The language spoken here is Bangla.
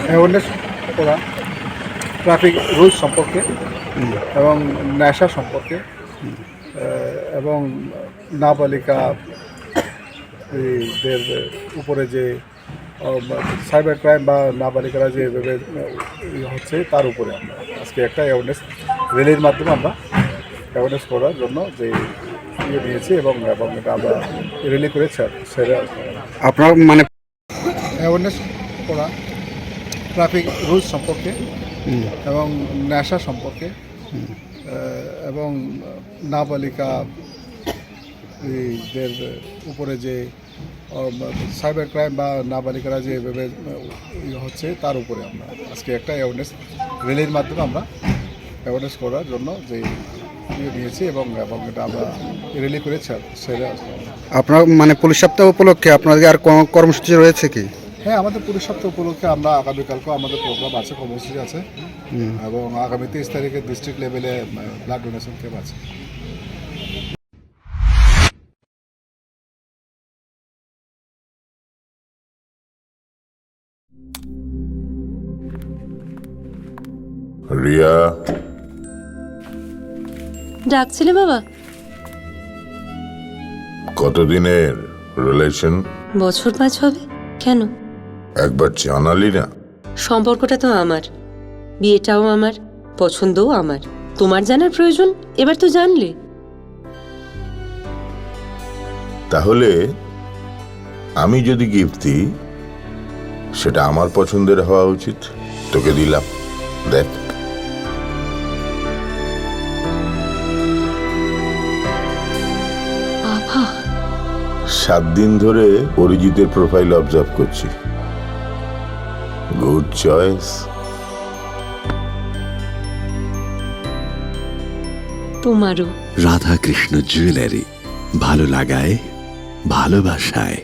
অ্যাওয়ারনেস করা ট্রাফিক রুলস সম্পর্কে এবং নেশা সম্পর্কে এবং নাবালিকাদের উপরে যে সাইবার ক্রাইম বা নাবালিকারা যে এভাবে হচ্ছে তার উপরে আমরা আজকে একটা অ্যাওয়ারনেস র্যালির মাধ্যমে আমরা অ্যাওয়ারনেস করার জন্য যে নিয়েছি এবং এটা আমরা র্যালি করে সেরে আপনার মানে অ্যাওয়ারনেস করা ট্রাফিক রুলস সম্পর্কে এবং নেশা সম্পর্কে এবং নাবালিকাদের উপরে যে সাইবার ক্রাইম বা নাবালিকারা যে এভাবে হচ্ছে তার উপরে আমরা আজকে একটা অ্যাওয়ারনেস র্যালির মাধ্যমে আমরা অ্যাওয়ারনেস করার জন্য যে নিয়েছি এবং এটা আমরা র্যালি করে সেরে আপনার মানে পুলিশ সপ্তাহ উপলক্ষে আপনাদের আর কোনো কর্মসূচি রয়েছে কি? হ্যাঁ, আমাদের পুলিশ সপ্তাহ উপলক্ষে আমরা আগামীকালকেও আমাদের প্রোগ্রাম আছে, কর্মসূচি আছে এবং আগামী 23 তারিখে ডিস্ট্রিক্ট লেভেলে ব্লাড ডোনেশন ক্যাম্প আছে। রিয়া, ডাকছিলে বাবা? কতদিনের রিলেশন? বছর 5 হবে। কেন? একবার জানালি না? সম্পর্কটা তো আমার, বিয়েটাও আমার, পছন্দও আমার। তোমার জানার প্রয়োজন এবার তো জানলে। তাহলে আমি যদি গিফট দিই সেটা আমার পছন্দের হওয়া উচিত। তোকে দিলাম, দেখ। বাবা, 7 দিন ধরে অরিজিতের প্রোফাইল অবজার্ভ করছি। Good choice. তোমারও। রাধাকৃষ্ণ জুয়েলারি, ভালো লাগায় ভালোবাসায়।